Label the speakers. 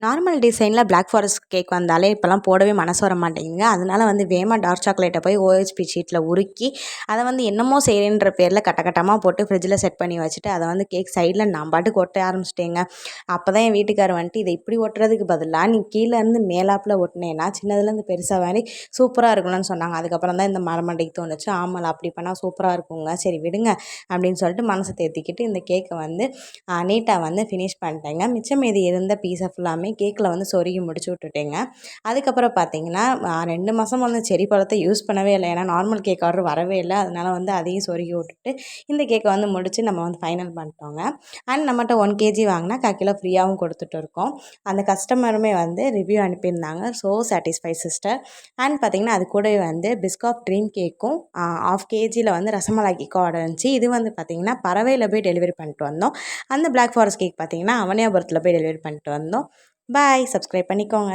Speaker 1: Normal டிசைனில் black forest cake வந்தாலே இப்போலாம் போடவே மனசு வர மாட்டேங்குதுங்க. அதனால வந்து வேகமாக டார்க் சாக்லேட்டை போய் ஓஹெச்பி ஷீட்டில் உருக்கி அதை வந்து என்னமோ செய்கிறேன்ற பேரில் கட்ட கட்டமாக போட்டு ஃப்ரிட்ஜில் செட் பண்ணி வச்சுட்டு அதை வந்து கேக் சைடில் நான் பாட்டுக்கு ஒட்ட ஆரம்பிச்சிட்டேங்க. அப்போ தான் என் வீட்டுக்காரர் வந்துட்டு இதை இப்படி ஒட்டுறதுக்கு பதிலாக நீ கீழேருந்து மேலாப்பில் ஒட்டினேன்னா சின்னதுலேருந்து பெருசாக வேணி சூப்பராக இருக்கணும்னு சொன்னாங்க. அதுக்கப்புறம் தான் இந்த மரமண்டைக்கு தோணுச்சு, ஆமாம் அப்படி பண்ணால் சூப்பராக இருக்குங்க, சரி விடுங்க அப்படின்னு சொல்லிட்டு மனசை தேர்த்திக்கிட்டு இந்த கேக்கை வந்து நீட்டாக வந்து ஃபினிஷ் பண்ணிட்டேங்க. மிச்சம் மீதி இருந்த பீஸை ஃபுல்லாமே கேக்கில் வந்து சொருகி முடிச்சு விட்டுட்டேங்க. அதுக்கப்புறம் பார்த்தீங்கன்னா 2 மாதம் வந்து செரி பழத்தை யூஸ் பண்ணவே இல்லை. ஏன்னா நார்மல் கேக் ஆர்டர் வரவே இல்லை. அதனால வந்து அதையும் சொருகி விட்டுட்டு இந்த கேக்கை வந்து முடித்து நம்ம வந்து ஃபைனல் பண்ணிட்டோங்க. அண்ட் நம்மகிட்ட 1 கேஜி வாங்கினா 1/4 கிலோ ஃப்ரீயாகவும் கொடுத்துட்டு இருக்கோம். அந்த கஸ்டமருமே வந்து ரிவ்யூ அனுப்பியிருந்தாங்க. So satisfy sister. அண்ட் பார்த்தீங்கன்னா அது கூடவே வந்து பிஸ்காஃப் ட்ரீம் கேக்கும் 1/2 கேஜியில் வந்து ரசமலாய் கேக்கும் ஆர்டர் இருந்துச்சு. இது வந்து பார்த்தீங்கன்னா பறவையில் போய் டெலிவரி பண்ணிட்டு வந்தோம். அந்த பிளாக் ஃபாரஸ்ட் கேக் பார்த்தீங்கன்னா அவனியாபுரத்தில் போய் டெலிவரி பண்ணிட்டு வந்தோம். பாய். சப்ஸ்கிரைப் பண்ணிக்கோங்க.